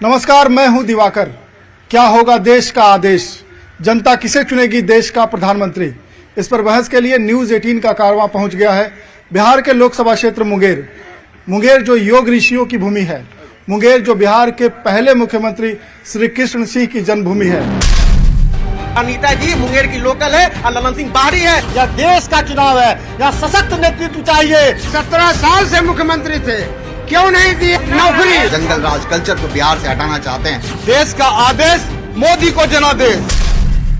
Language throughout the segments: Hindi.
नमस्कार, मैं हूं दिवाकर। क्या होगा देश का आदेश, जनता किसे चुनेगी देश का प्रधानमंत्री, इस पर बहस के लिए न्यूज 18 का कारवां पहुंच गया है बिहार के लोकसभा क्षेत्र मुंगेर जो योग ऋषियों की भूमि है, मुंगेर जो बिहार के पहले मुख्यमंत्री श्री कृष्ण सिंह की जन्मभूमि है। अनीता जी मुंगेर की लोकल है और ललन सिंह बाहरी है। यह देश का चुनाव है, यह सशक्त नेतृत्व चाहिए। 17 साल से मुख्यमंत्री थे, क्यों नहीं दी नौकरी? जंगल राज कल्चर को बिहार से हटाना चाहते हैं। देश का आदेश मोदी को जनादेश।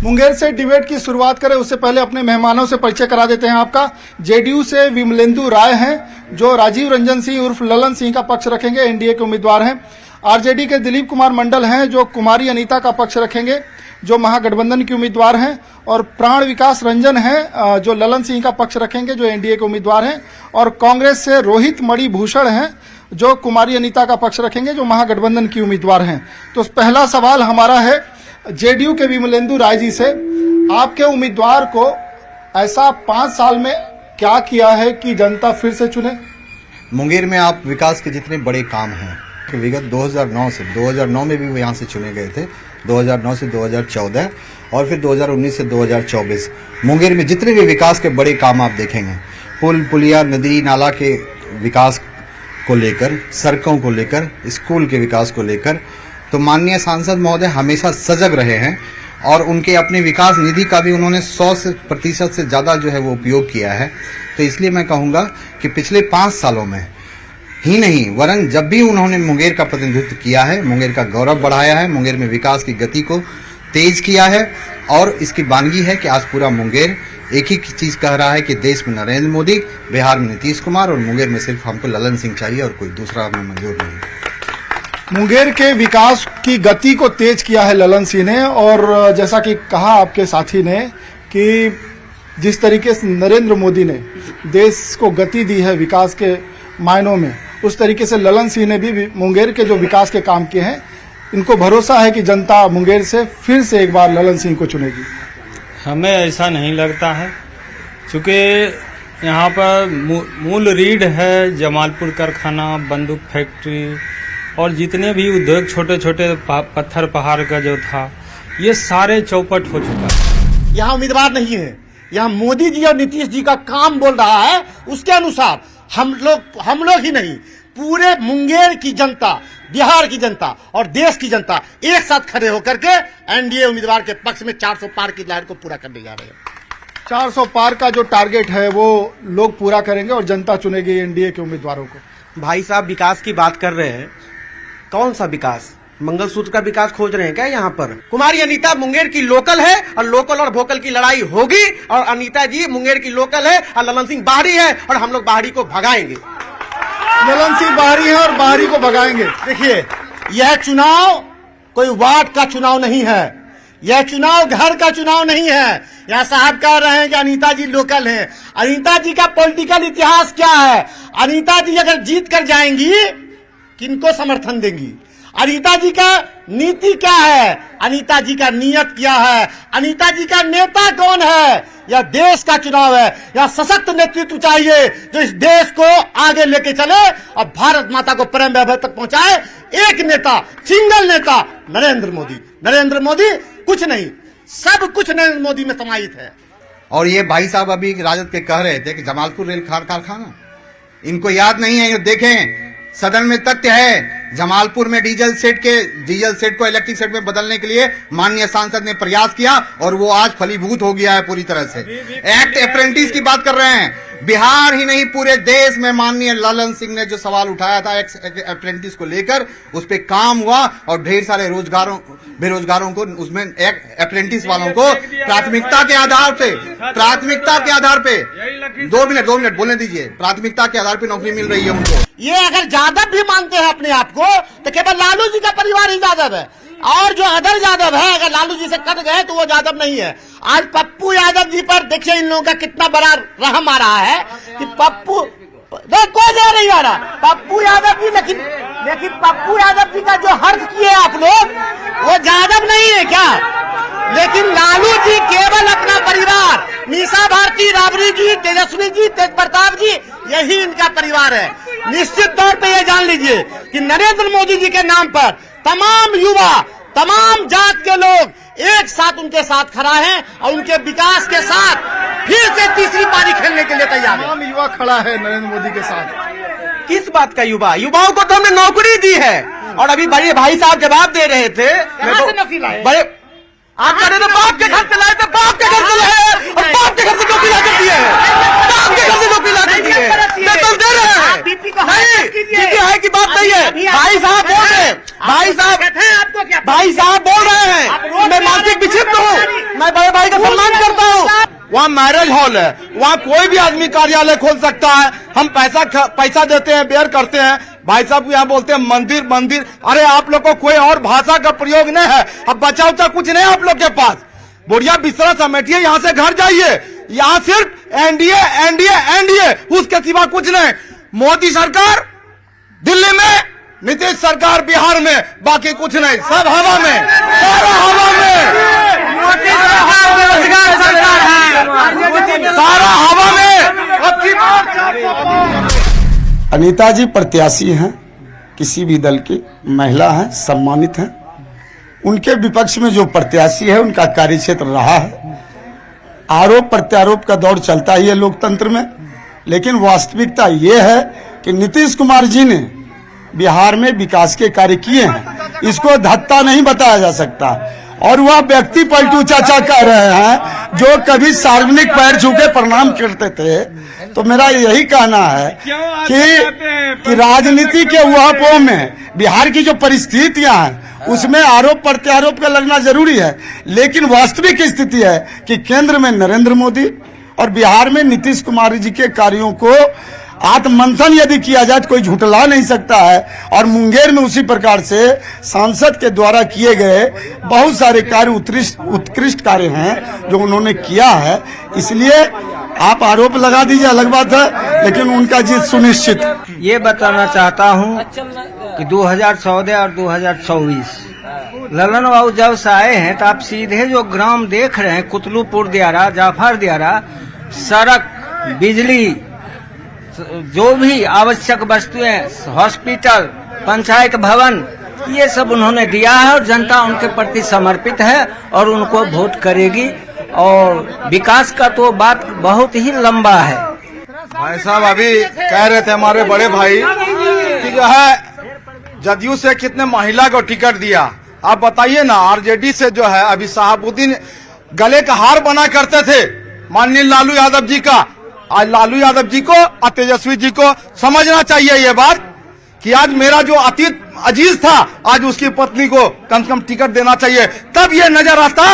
मुंगेर से डिबेट की शुरुआत करें उससे पहले अपने मेहमानों से परिचय करा देते हैं आपका। जेडीयू से विमलेंदु राय हैं जो राजीव रंजन सिंह उर्फ ललन सिंह का पक्ष रखेंगे, एनडीए के उम्मीदवार हैं। आरजेडी के दिलीप कुमार मंडल हैं जो कुमारी अनीता का पक्ष रखेंगे, जो महागठबंधन की उम्मीदवार हैं। और प्राण विकास रंजन हैं जो ललन सिंह का पक्ष रखेंगे, जो एनडीए के उम्मीदवार हैं। और कांग्रेस से रोहित मणिभूषण हैं जो कुमारी अनीता का पक्ष रखेंगे, जो महागठबंधन की उम्मीदवार हैं। तो पहला सवाल हमारा है जेडीयू के विमलेंदु राय जी से। आपके उम्मीदवार को ऐसा 5 साल में क्या किया है कि जनता फिर से चुने? मुंगेर में आप विकास के जितने बड़े काम हैं, विगत 2009 में भी वो यहाँ से चुने गए थे, 2009 से 2014 और फिर 2019 से 2024 मुंगेर में जितने भी विकास के बड़े काम आप देखेंगे, पुल पुलिया नदी नाला के विकास को लेकर, सड़कों को लेकर, स्कूल के विकास को लेकर, तो माननीय सांसद महोदय हमेशा सजग रहे हैं। और उनके अपने विकास निधि का भी उन्होंने 100% से ज़्यादा जो है वो उपयोग किया है। तो इसलिए मैं कहूँगा कि पिछले 5 सालों में ही नहीं वरन जब भी उन्होंने मुंगेर का प्रतिनिधित्व किया है, मुंगेर का गौरव बढ़ाया है, मुंगेर में विकास की गति को तेज किया है। और इसकी वानगी है कि आज पूरा मुंगेर एक ही चीज़ कह रहा है कि देश में नरेंद्र मोदी, बिहार में नीतीश कुमार और मुंगेर में सिर्फ हमको ललन सिंह चाहिए और कोई दूसरा हमें मंजूर नहीं। मुंगेर के विकास की गति को तेज किया है ललन सिंह ने। और जैसा कि कहा आपके साथी ने कि जिस तरीके से नरेंद्र मोदी ने देश को गति दी है विकास के मायनों में, उस तरीके से ललन सिंह ने भी मुंगेर के जो विकास के काम किए हैं, इनको भरोसा है कि जनता मुंगेर से फिर से एक बार ललन सिंह को चुनेगी। हमें ऐसा नहीं लगता है, क्योंकि यहाँ पर मूल रीढ़ है जमालपुर कारखाना, बंदूक फैक्ट्री और जितने भी उद्योग छोटे छोटे पत्थर पहाड़ का जो था, ये सारे चौपट हो चुका है। यहाँ उम्मीदवार नहीं है, यहाँ मोदी जी और नीतीश जी का काम बोल रहा है। उसके अनुसार हम लोग ही नहीं, पूरे मुंगेर की जनता, बिहार की जनता और देश की जनता एक साथ खड़े होकर के एनडीए उम्मीदवार के पक्ष में 400 पार की लहर को पूरा करने जा रहे हैं। 400 पार का जो टारगेट है वो लोग पूरा करेंगे और जनता चुनेगी एनडीए के उम्मीदवारों को। भाई साहब विकास की बात कर रहे हैं, कौन सा विकास? मंगलसूत्र का विकास खोज रहे हैं क्या यहाँ पर? कुमारी अनीता मुंगेर की लोकल है और लोकल और वोकल की लड़ाई होगी। और अनीता जी मुंगेर की लोकल है और ललन सिंह बाहरी है और हम लोग बाहरी को भगाएंगे। ललन सिंह बाहरी है और बाहरी को भगाएंगे। देखिए, यह चुनाव कोई वार्ड का चुनाव नहीं है, यह चुनाव घर का चुनाव नहीं है। यह साहब कह रहे हैं कि अनीता जी लोकल हैं। अनीता जी का पॉलिटिकल इतिहास क्या है? अनीता जी अगर जीत कर जाएंगी, किनको समर्थन देंगी? अनीता जी का नीति क्या है? अनीता जी का नियत क्या है? अनीता जी का नेता कौन है? यह देश का चुनाव है, यह सशक्त नेतृत्व चाहिए जो इस देश को आगे लेके चले और भारत माता को परम वैभव तक पहुंचाए। एक नेता, सिंगल नेता, नरेंद्र मोदी कुछ नहीं, सब कुछ नरेंद्र मोदी में समाहित है। और ये भाई साहब अभी राजद के कह रहे थे कि जमालपुर रेल कारखाना, इनको याद नहीं है। ये देखें, सदन में तथ्य है, जमालपुर में डीजल सेट को इलेक्ट्रिक सेट में बदलने के लिए माननीय सांसद ने प्रयास किया और वो आज फलीभूत हो गया है पूरी तरह से। एक्ट अप्रेंटिस की बात कर रहे हैं, बिहार ही नहीं पूरे देश में माननीय ललन सिंह ने जो सवाल उठाया था एक्ट अप्रेंटिस को लेकर, उस पर काम हुआ और ढेर सारे बेरोजगारों को उसमें अप्रेंटिस वालों को प्राथमिकता के आधार पे 2 मिनट बोलने दीजिए, प्राथमिकता के आधार पे नौकरी मिल रही है उनको। ये अगर यादव भी मानते हैं अपने आप को तो केवल लालू जी का परिवार ही यादव है, और जो अदर यादव है अगर लालू जी से कट गए तो वो यादव नहीं है। आज पप्पू यादव जी पर देखिए इन लोगों का कितना बड़ा रहम आ रहा है कि पप्पू कोई नहीं आ रहा, पप्पू यादव जी, लेकिन पप्पू यादव जी का जो हर्ष किए आप लोग, वो यादव नहीं है क्या? लेकिन लालू जी केवल अपना परिवार, मीसा भारती, राबड़ी जी, तेजस्वी जी, तेज प्रताप जी, यही इनका परिवार है। निश्चित तौर पे ये जान लीजिए कि नरेंद्र मोदी जी के नाम पर तमाम युवा, तमाम जात के लोग एक साथ उनके साथ खड़ा है और उनके विकास के साथ फिर से तीसरी पारी खेलने के लिए तैयार है। तमाम युवा खड़ा है नरेंद्र मोदी के साथ। किस बात का युवा? युवाओं को तो हमने नौकरी दी है। और अभी बड़े भाई साहब जवाब दे रहे थे, बड़े आप कह रहे थे बाप के घर से लाए थे, बाप के घर से लाए और बाप के घर से नौकरी ला कर दिए हैं, बाप के घर से नौकरी ला कर दिए हैं, वेतन दे रहे हैं। नहीं, क्योंकि है कि बात नहीं है। भाई साहब बोल रहे हैं, भाई साहब बोल रहे हैं, मैं मानसिक विक्षिप्त हूँ, मैं बड़े भाई का सम्मान करता हूँ। वहाँ मैरिज हॉल है, वहाँ कोई भी आदमी कार्यालय खोल सकता है। हम पैसा देते हैं, बेयर करते हैं। भाई साहब यहाँ बोलते हैं मंदिर मंदिर। अरे आप लोग को कोई और भाषा का प्रयोग नहीं है। अब बचा उचा कुछ नहीं है आप लोग के पास। बुढ़िया बिस्तरा समेटिए, यहाँ से घर जाइए। यहाँ सिर्फ एनडीए एनडीए एनडीए, उसके सिवा कुछ नहीं। मोदी सरकार दिल्ली में, नीतीश सरकार बिहार में, बाकी कुछ नहीं। सब हवा में, सारा हवा में, सारा हवा में। अब की बात अनीता जी प्रत्याशी हैं, किसी भी दल की महिला हैं, सम्मानित हैं। उनके विपक्ष में जो प्रत्याशी है उनका कार्यक्षेत्र रहा है। आरोप प्रत्यारोप का दौर चलता ही है लोकतंत्र में, लेकिन वास्तविकता ये है कि नीतीश कुमार जी ने बिहार में विकास के कार्य किए हैं। इसको धत्ता नहीं बताया जा सकता। और वह व्यक्ति पलटू चाचा कह रहे हैं जो कभी सार्वजनिक पैर छू के प्रणाम करते थे। तो मेरा यही कहना है कि राजनीति के उहापों में बिहार की जो परिस्थितियां हैं उसमें आरोप प्रत्यारोप का लगना जरूरी है, लेकिन वास्तविक स्थिति है कि केंद्र में नरेंद्र मोदी और बिहार में नीतीश कुमार जी के कार्यों को आत्ममंथन यदि किया जाए तो कोई झुठला नहीं सकता है। और मुंगेर में उसी प्रकार से सांसद के द्वारा किए गए बहुत सारे कार्य उत्कृष्ट कार्य हैं जो उन्होंने किया है। इसलिए आप आरोप लगा दीजिए, अलग बात है, लेकिन उनका जीत सुनिश्चित। ये बताना चाहता हूँ कि 2014 और 2024 ललन बाबू जब से आए हैं तो आप सीधे जो ग्राम देख रहे हैं, कुतलूपुर दियारा, जाफर दियारा, सड़क, बिजली, जो भी आवश्यक वस्तुएं, हॉस्पिटल, पंचायत भवन, ये सब उन्होंने दिया है और जनता उनके प्रति समर्पित है और उनको वोट करेगी। और विकास का तो बात बहुत ही लंबा है। भाई साहब अभी कह रहे थे हमारे बड़े भाई कि जो है जदयू से कितने महिला को टिकट दिया। आप बताइए ना, आरजेडी से जो है अभी साहबुद्दीन गले का हार बना करते थे माननीय लालू यादव जी का। आज लालू यादव जी को और तेजस्वी जी को समझना चाहिए ये बात कि आज मेरा जो अतीत अजीज था, आज उसकी पत्नी को कम से कम टिकट देना चाहिए। तब ये नजर आता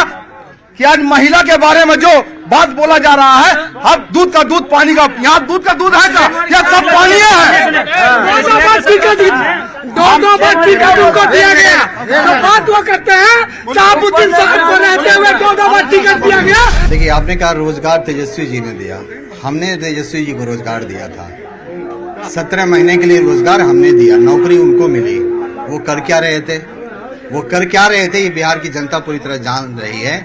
कि आज महिला के बारे में जो बात बोला जा रहा है, अब दूध का दूध पानी का, यहाँ दूध का दूध है क्या? यह सब पानी है। दो बार टिकट उनको दिया गया, तो बात वो करते हैं साहबुद्दीन साहब को रहते हुए दो बार टिकट दिया गया। देखिए, आपने कहा रोजगार तेजस्वी जी ने दिया, हमने तेजस्वी जी को रोजगार दिया था। 17 महीने के लिए रोजगार हमने दिया, नौकरी उनको मिली। वो कर क्या रहे थे? ये बिहार की जनता पूरी तरह जान रही है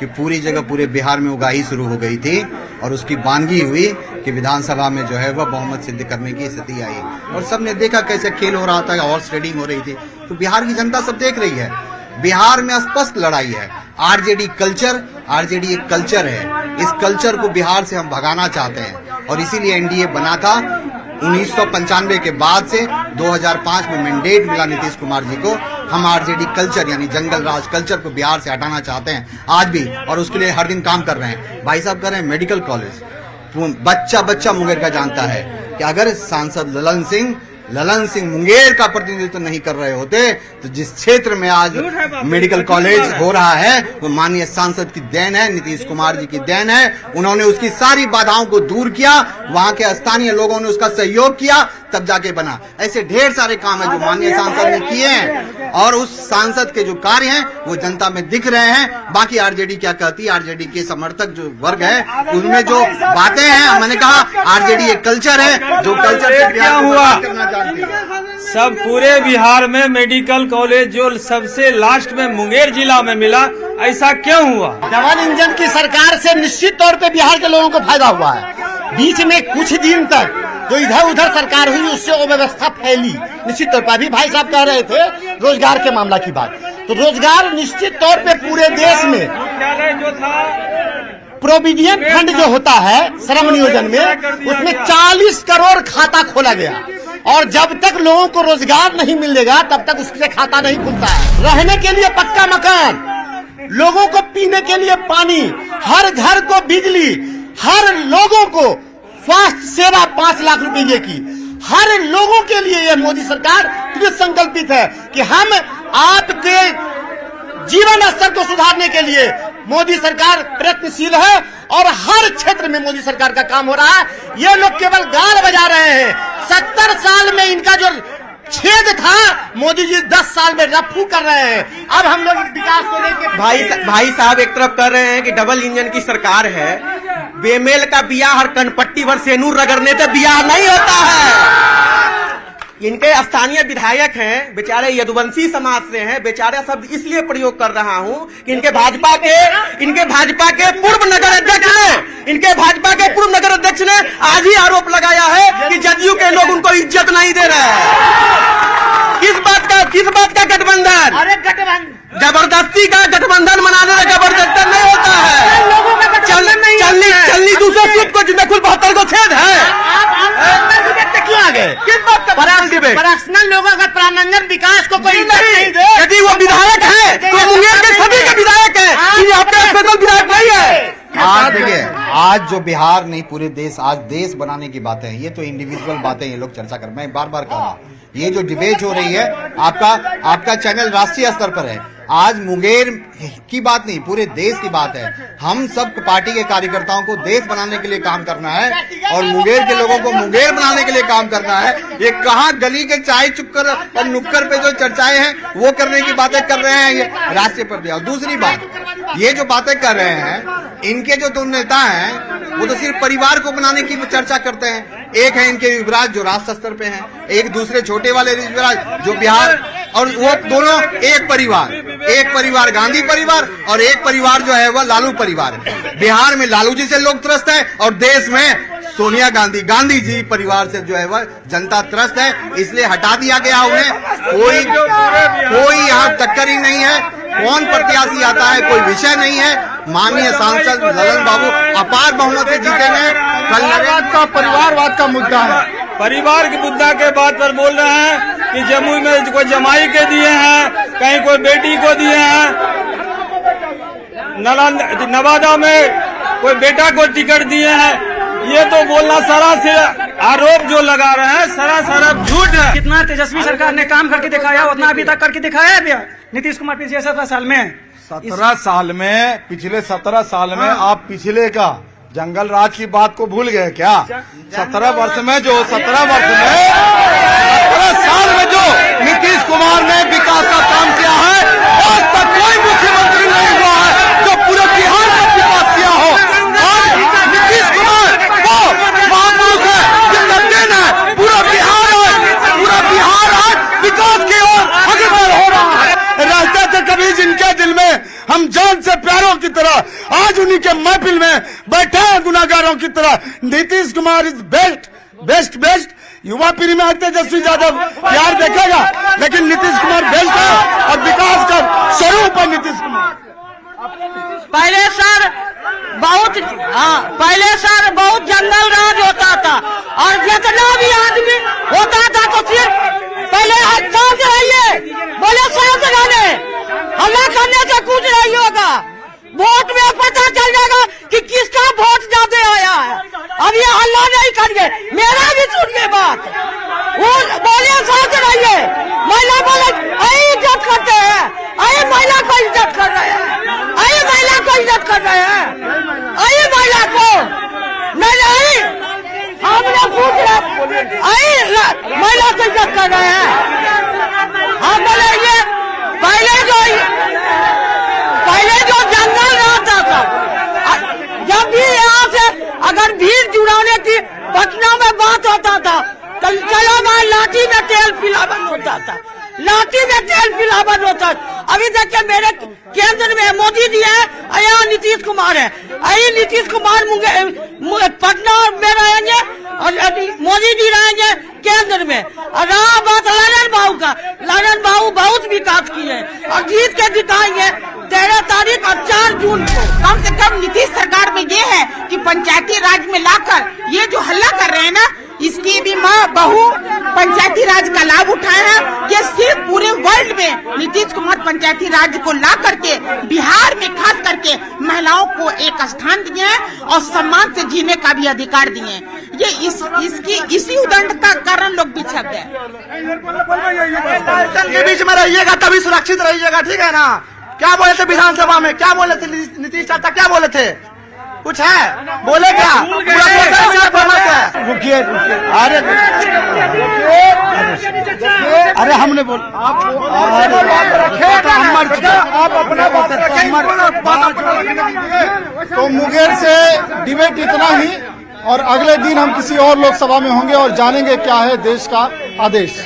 कि पूरी जगह पूरे बिहार में उगाही शुरू हो गई थी और उसकी बानगी हुई कि विधानसभा में जो है वह बहुमत सिद्ध करने की स्थिति आई और सबने देखा कैसे खेल हो रहा था, हॉर्स ट्रेडिंग हो रही थी। तो बिहार की जनता सब देख रही है। बिहार में स्पष्ट लड़ाई है। आरजेडी एक कल्चर है। इस कल्चर को बिहार से हम भगाना चाहते हैं और इसीलिए एनडीए बना था। 1995 के बाद से 2005 में मैंडेट मिला नीतीश कुमार जी को। हम आरजेडी कल्चर यानी जंगल राज कल्चर को बिहार से हटाना चाहते हैं आज भी, और उसके लिए हर दिन काम कर रहे हैं। भाई साहब कह रहे हैं मेडिकल कॉलेज, बच्चा मुंगेर का जानता है कि अगर सांसद ललन सिंह मुंगेर का प्रतिनिधित्व नहीं कर रहे होते तो जिस क्षेत्र में आज मेडिकल कॉलेज हो रहा है वो माननीय सांसद की देन है, नीतीश कुमार जी की देन है। उन्होंने उसकी सारी बाधाओं को दूर किया, वहां के स्थानीय लोगों ने उसका सहयोग किया, तब जाके बना। ऐसे ढेर सारे काम है जो माननीय सांसद ने किए हैं और उस सांसद के जो कार्य हैं वो जनता में दिख रहे हैं। बाकी आरजेडी क्या कहती है, आरजेडी के समर्थक जो वर्ग है उनमें जो बातें हैं, मैंने कहा आरजेडी एक कल्चर है जो कल्चर से क्या हुआ। सब पूरे बिहार में मेडिकल कॉलेज जो सबसे लास्ट में मुंगेर जिला में मिला, ऐसा क्यों हुआ? डबल इंजन की सरकार से निश्चित तौर पे बिहार के लोगों को फायदा हुआ है। बीच में कुछ दिन तक जो इधर उधर सरकार हुई उससे अव्यवस्था फैली। निश्चित तौर पर अभी भाई साहब कह रहे थे रोजगार के मामला की बात, तो रोजगार निश्चित तौर पे पूरे देश में जो था प्रोविडेंट फंड जो होता है श्रम नियोजन में, उसमें 40 करोड़ खाता खोला गया, और जब तक लोगों को रोजगार नहीं मिलेगा तब तक उसके खाता नहीं खुलता है। रहने के लिए पक्का मकान, लोगों को पीने के लिए पानी, हर घर को बिजली, हर लोगों को स्वास्थ्य सेवा 5 लाख रुपए की, हर लोगों के लिए यह मोदी सरकार कृत संकल्पित है कि हम आपके जीवन स्तर को सुधारने के लिए मोदी सरकार प्रयत्नशील है, और हर क्षेत्र में मोदी सरकार का काम हो रहा है। ये लोग केवल गाल बजा रहे हैं। 70 साल में इनका जो छेद था, मोदी जी 10 साल में रफू कर रहे हैं। अब हम लोग विकास को लेकर भाई साहब एक तरफ कर रहे हैं कि डबल इंजन की सरकार है, बेमेल का बियाह और कनपट्टी भर सेनूर रगड़ने से बियाह नहीं होता है। इनके स्थानीय विधायक हैं, बेचारे यदुवंशी समाज से हैं, बेचारे शब्द इसलिए प्रयोग कर रहा हूं कि इनके भाजपा के पूर्व नगर अध्यक्ष ने आज ही आरोप लगाया है कि जदयू के लोग उनको इज्जत नहीं दे रहे हैं। किस बात का गठबंधन? अरे गठबंधन जबरदस्ती का गठबंधन बनाने का गठबंधन नहीं होता है। चलनी दूसरे सूट को जिंदा कुल 72 को छेद है। क्यों आ गए? किस बात का पर्सनल लोगों का प्राणरंजन विकास को कोई नहीं दे। यदि वो विधायक है तो मुंगेर के सभी के विधायक है, ये आपका स्पेशल विधायक नहीं है। आज देखिए, आज जो बिहार नहीं पूरे देश, आज देश बनाने की बातें हैं, ये तो इंडिविजुअल बातें ये लोग चर्चा कर, मैं बार बार कह रहा हूँ, ये जो डिबेट हो रही है आपका चैनल राष्ट्रीय स्तर पर है। आज मुंगेर की बात नहीं, पूरे देश की बात है। हम सब पार्टी के कार्यकर्ताओं को देश बनाने के लिए काम करना है, और मुंगेर के लोगों को मुंगेर बनाने के लिए काम करना है। ये कहाँ गली के चाय चुक्कर और नुक्कर पे जो चर्चाएं हैं वो करने की बातें कर रहे हैं ये राष्ट्रीय पर दिया। और दूसरी बात, ये जो बातें कर रहे हैं, इनके जो 2 नेता हैं वो तो सिर्फ परिवार को बनाने की चर्चा करते हैं। एक है इनके युवराज जो राष्ट्र स्तर पे हैं, एक दूसरे छोटे वाले युवराज जो बिहार, और वो दोनों एक परिवार गांधी परिवार, और एक परिवार जो है वह लालू परिवार है। बिहार में लालू जी से लोग त्रस्त है, और देश में सोनिया गांधी जी परिवार से जो है वह जनता त्रस्त है, इसलिए हटा दिया गया उन्हें। कोई यहाँ टक्कर ही नहीं है, कौन प्रत्याशी आता है कोई विषय नहीं है। माननीय सांसद ललन बाबू अपार बहुमत से जीते हैं। कल का परिवारवाद का मुद्दा है, परिवार के मुद्दा के बात पर बोल रहे हैं कि जमुई में कोई जमाई के दिए हैं, कहीं कोई बेटी को दिए हैं, नवादा में कोई बेटा को टिकट दिए हैं। ये तो बोलना सरासर आरोप जो लगा रहे हैं सरासर झूठ है। कितना तेजस्वी सरकार ने काम करके दिखाया, उतना अभी तक करके दिखाया है भैया नीतीश कुमार पिछले 17 साल में। 17 साल में, पिछले 17 साल में आप पिछले का जंगल राज की बात को भूल गए क्या? 17 वर्ष में 17 साल में जो नीतीश कुमार ने विकास का काम किया है, आज तक कोई मुख्यमंत्री नहीं हुआ है जो पूरे बिहार का विकास किया हो। आज नीतीश कुमार वो महापुरुष है जिसका देन है पूरा बिहार आज विकास की ओर अग्रसर हो रहा है। रहते थे कभी जिनके दिल में हम जान से प्यारों की तरह, आज उन्हीं के महफिल में बैठे हैं गुनाहगारों की तरह। Nitish Kumar is best. युवा पीढ़ी में तेजस्वी यादव प्यार देखेगा, लेकिन नीतीश कुमार बेस्ट है, और विकास का स्वरूप है नीतीश कुमार। पहले सर बहुत जंगल राज होता था, और जितना भी आदमी होता था तो सिर्फ पहले शांत रहिए, बोले शांत रहने, हल्ला करने से कुछ नहीं होगा। वोट में पता चल जाएगा कि किसका वोट ज्यादा आया है। अब ये हल्ला नहीं करिए, मेरा भी सुनिए बात। वो बोले शांत रहिए, महिला बोले इज्जत करते हैं, महिला को इज्जत कर रहे हैं, महिला को इज्जत कर रहे हैं, महिला को नहीं, हमने पूछ रहे महिला को इज्जत कर रहे हैं। हम बोले ये पहले जो जंगल रहता था, जब भी यहाँ से अगर भीड़ जुड़ाने की पटना में बात होता था तो चलो भाई लाठी में तेल पिलावन होता था, अभी देखिए मेरे केंद्र में मोदी जी है, यहाँ नीतीश कुमार है। नीतीश कुमार पटना में रहेंगे और मोदी जी रहेंगे केंद्र में। और रहा बात लालन बाबू का, लालन बाबू बहुत विकास किए और जीत के दिखाएंगे 13 तारीख और 4 जून को। कम से कम नीतीश सरकार में ये है कि पंचायती राज में लाकर ये जो हल्ला कर रहे हैं ना, इसकी भी माँ बहू पंचायती राज का लाभ उठाए हैं। ये सिर्फ पूरे वर्ल्ड में नीतीश कुमार पंचायती राज को ला करके बिहार में खास करके महिलाओं को एक स्थान दिए हैं और सम्मान से जीने का भी अधिकार दिए हैं। ये इसी उदंड का कारण लोग पिछड़ गए। के बीच में रहिएगा तभी सुरक्षित रहिएगा, ठीक है ना। क्या बोले थे विधानसभा में, क्या बोले थे नीतीश चाचा, क्या बोले थे, कुछ है बोले क्या? रुकिए अरे हमने बोल तो मुंगेर से डिबेट इतना ही, और अगले दिन हम किसी और लोकसभा में होंगे और जानेंगे क्या है देश का आदेश।